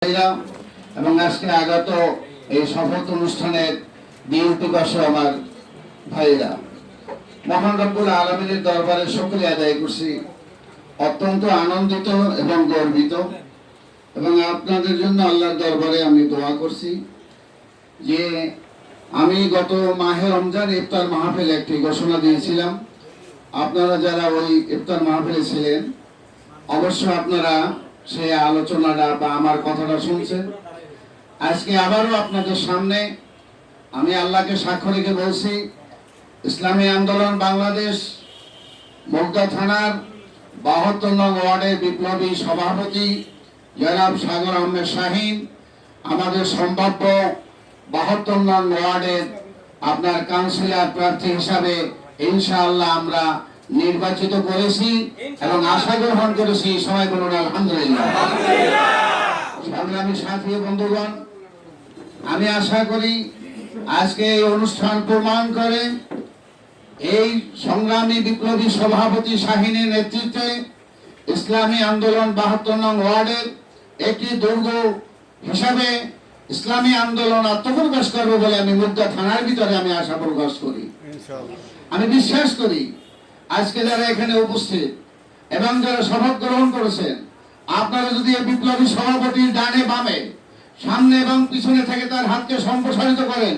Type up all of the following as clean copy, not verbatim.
ভাইরা এবং আজকে আগত এই শপথ অনুষ্ঠানের দিন প্রকাশ আমার ভাইরা, মহান রব্বুল আলামিনের দরবারে শুকরিয়া আদায় করছি। অত্যন্ত আনন্দিত এবং গর্বিত, এবং আপনাদের জন্য আল্লাহর দরবারে আমি দোয়া করছি যে আমি গত মাহে রমজান ইফতার মাহফিলে একটি ঘোষণা দিয়েছিলাম। আপনারা যারা ওই ইফতার মাহফিলে ছিলেন, অবশ্য আপনারা সেই আলোচনাটা বা আমার কথাটা শুনছেন। আজকে আবারও আপনাদের সামনে আমি আল্লাহকে সাক্ষ্য রেখে বলছি, ইসলামী আন্দোলন বাংলাদেশ মুগদা থানার ৭২ নং ওয়ার্ডের বিপ্লবী সভাপতি জনাব সাগর আহমেদ শাহিন, আমাদের সম্ভাব্য ৭২ নং ওয়ার্ডের আপনার কাউন্সিলর প্রার্থী হিসাবে ইনশাআল্লাহ আমরা নির্বাচিত করেছি এবং আশা গ্রহণ করেছি। সবাই বলুন আলহামদুলিল্লাহ। সংগ্রামী সাথী বন্ধুগণ, আমি আশা করি আজকে এই অনুষ্ঠান প্রমাণ করে এই সংগ্রামী বিপ্লবী সভাপতি শাহিনের নেতৃত্বে ইসলামী আন্দোলন ৭২ নং ওয়ার্ডের একটি দুর্গ হিসাবে ইসলামী আন্দোলন আত্মপ্রকাশ করবে বলে আমি মুগদা থানার ভিতরে আমি আশা প্রকাশ করি। আমি বিশ্বাস করি আজকে যারা এখানে উপস্থিত এবং যারা শপথ গ্রহণ করেছেন, আপনারা যদি এই বিপ্লবী সভাপতির ডানে বামে সামনে এবং পিছনে থেকে তার হাতকে সম্প্রসারিত করেন,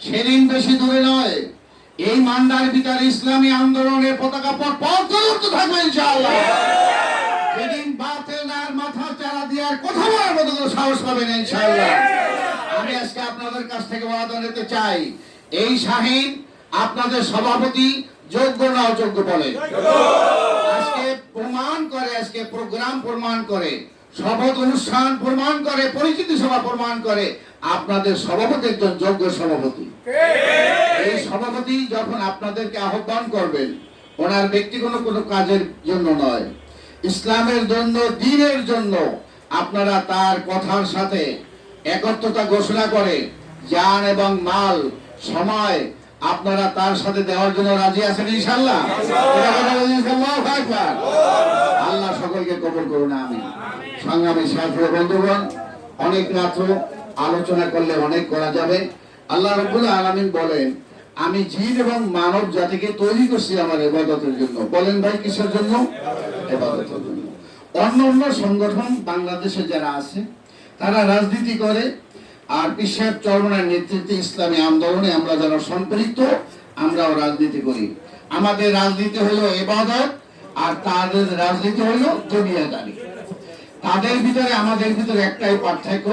সেদিন বেশি দূরে নয় এই মান্ডার ভিতরে ইসলামী আন্দোলনের পতাকা পথ থাকবে ইনশাআল্লাহ। সেদিন বাতিলের মাথা চারা দেওয়ার কথা বলার মতো কোনো সাহস পাবেন ইনশাআল্লাহ। আমি আজকে আপনাদের কাছ থেকে ওয়াদা নিতে চাই, এই শাহিন আপনাদের সভাপতি যোগ্য না অযোগ্য বলে আজকে প্রমাণ করে, আজকে প্রোগ্রাম প্রমাণ করে, শপথ অনুষ্ঠান প্রমাণ করে, পরিচিতি সভা প্রমাণ করে আপনাদের সভাপতি একজন যোগ্য সভাপতি। এই সভাপতি যখন আপনাদেরকে আহ্বান করবেন, ওনার ব্যক্তিগত কোনো কাজের জন্য নয়, ইসলামের জন্য, দ্বীনের জন্য, আপনারা তার কথার সাথে একত্রতা ঘোষণা করে জান এবং মাল সময় আপনারা তার সাথে দেওয়ার জন্য রাজি আছেন ইনশাআল্লাহ। আল্লাহ সকলকে কবুল করুন, আমিন। সংগ্রামী সাথী বন্ধুগণ, অনেক রাত্র আলোচনা করলে অনেক করা যাবে। আল্লাহ রাব্বুল আলামিন বলেন, আমি জিন এবং মানব জাতিকে তৈরি করছি আমার ইবাদতের জন্য। বলেন ভাই, কিসের জন্য? ইবাদতের জন্য। অন্য সংগঠন বাংলাদেশে যারা আছে তারা রাজনীতি করে, আর পিসাব চরমনের নেতৃত্বে ইসলামী আন্দোলনে আমরা যারা সম্পৃক্ত, আমরাও রাজনীতি করি। আমাদের রাজনীতি হলো ইবাদত, আর তাদের রাজনীতি হলো দুনিয়াদারি। তাদের ভিতরে আমাদের ভিতরে একটাই পার্থক্য।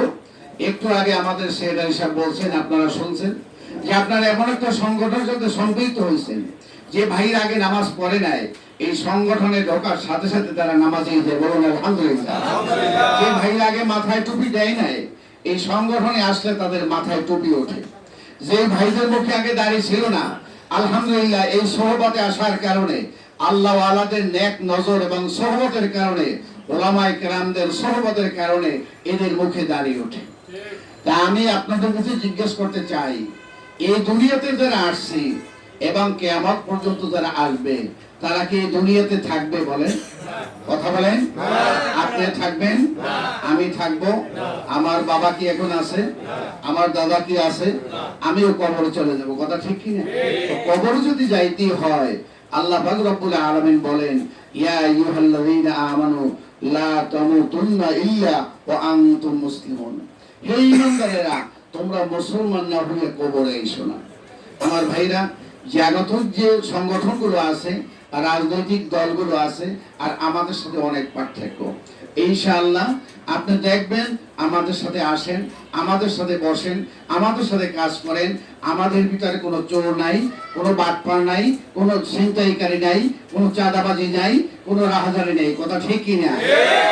একটু আগে আমাদের সেক্রেটারি সাহেব বলছেন, আপনারা শুনছেন যে আপনারা এমন একটা সংগঠনের সাথে সম্পৃক্ত হয়েছেন যে ভাইয়ের আগে নামাজ পড়ে নাই, এই সংগঠনে ঢোকার সাথে সাথে তারা নামাজে যায়। বলুন আলহামদুলিল্লাহ। যে ভাইয়ের আগে মাথায় টুপি দেয় নাই, এই সংগঠনে আসলে তাদের মাথায় টুপি ওঠে। যে ভাইদের মুখে আগে দাঁড়িয়ে ছিল না, আলহামদুলিল্লাহ এই সোহবতে আসার কারণে, আল্লাহ ওয়ালাদের নেক নজর এবং সোহবতের কারণে, ওলামায়ে কেরামদের সোহবতের কারণে এদের মুখে দাঁড়িয়ে ওঠে। তা আমি আপনাদের কাছে জিজ্ঞেস করতে চাই, এই দুনিয়াতে যারা আসছে এবং কিয়ামত পর্যন্ত যারা আসবে, তারা কি দুনিয়াতে থাকবে? বলেন, কথা বলেন। আপনি থাকবেন, আমি থাকবো, আমার বাবা কি এখন আছে, আমার দাদা কি আছে, আমিও কবরে চলে যাব। কথা ঠিক কি না? কবরে যদি যাইতে হয়, আল্লাহ পাক রব্বুল আলামিন বলেন, ইয়া আইয়ুহাল্লাযীনা আমানু লা তামুতুন্না ইল্লা ওয়া আনতুম মুসলিমুন। হে ঈমানদারেরা, তোমরা মুসলমান না হয়ে কবরে এসো না। আমার ভাইরা, জাগতিক যে সংগঠনগুলো আছে, রাজনৈতিক দলগুলো আছে, আর আমাদের সাথে অনেক পার্থক্য। ইনশাআল্লাহ আপনি দেখবেন, আমাদের সাথে আসেন, আমাদের সাথে বসেন, আমাদের সাথে কাজ করেন। আমাদের ভিতরে কোনো চোর নাই, কোনো বাটপার নাই, কোনো ছিনতাইকারী নাই, কোনো চাঁদাবাজি নাই, কোনো রাহাজানি নেই। কথা ঠিক কি না?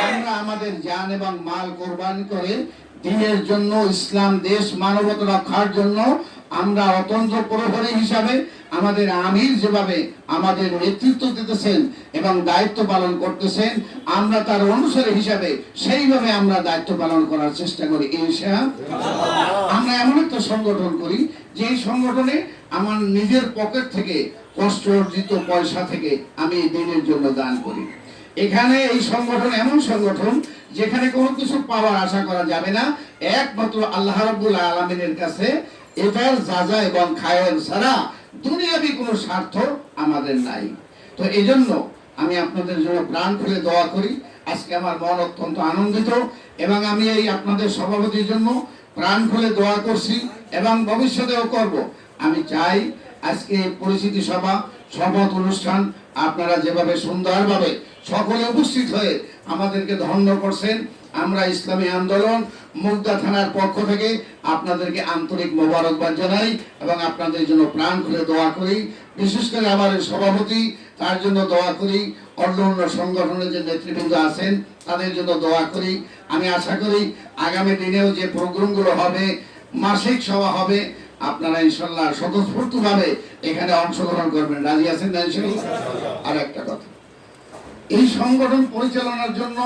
আমরা আমাদের জান এবং মাল কোরবানি করে দ্বীনের জন্য, ইসলাম দেশ মানবতা রক্ষার জন্য আমরা অতন্ত্র প্রহরী হিসাবে আমাদের আমির যেভাবে আমাদের নেতৃত্ব দিতেছেন এবং দায়িত্ব পালন করতেছেন, আমরা তার অনুসারী হিসাবে সেইভাবে আমরা দায়িত্ব পালন করার চেষ্টা করি ইনশাআল্লাহ। আমরা এমন একটা সংগঠন করি যে সংগঠনে আমার নিজের পকেট থেকে কষ্ট অর্জিত পয়সা থেকে আমি এই দিনের জন্য দান করি। এখানে এই সংগঠন এমন সংগঠন যেখানে কোনো কিছু পাওয়ার আশা করা যাবে না, একমাত্র আল্লাহ রাব্বুল আলামিনের কাছে এটার যাজা এবং খায়ের ছাড়া দুনিয়াবি কোনো স্বার্থ আমাদের নাই। তো এই জন্য আমি আপনাদের জন্য প্রাণ খুলে দোয়া করি। আজকে আমার মন অত্যন্ত আনন্দিত এবং আমি এই আপনাদের সভাপতির জন্য প্রাণ খুলে দোয়া করছি এবং ভবিষ্যতেও করব। আমি চাই আজকে পরিচিতি সভা, শপথ অনুষ্ঠান আপনারা যেভাবে সুন্দরভাবে সকলে উপস্থিত হয়ে আমাদেরকে ধন্য করছেন, আমরা ইসলামী আন্দোলন মুগদা থানার পক্ষ থেকে আপনাদেরকে আন্তরিক মোবারকবাদ জানাই এবং আপনাদের জন্য প্রাণ খুলে দোয়া করি। বিশেষ করে আমার সভাপতি, তার জন্য দোয়া করি। অন্য সংগঠনের যে নেতৃবৃন্দ আছেন তাদের জন্য দোয়া করি। আমি আশা করি আগামী দিনেও যে প্রোগ্রামগুলো হবে, মাসিক সভা হবে, আপনারা ইনশাল্লাহ স্বতঃস্ফূর্তভাবে এখানে অংশগ্রহণ করবেন। রাজি আছেন না ইনশাল্লাহ? আর একটা কথা, এই সংগঠন পরিচালনার জন্য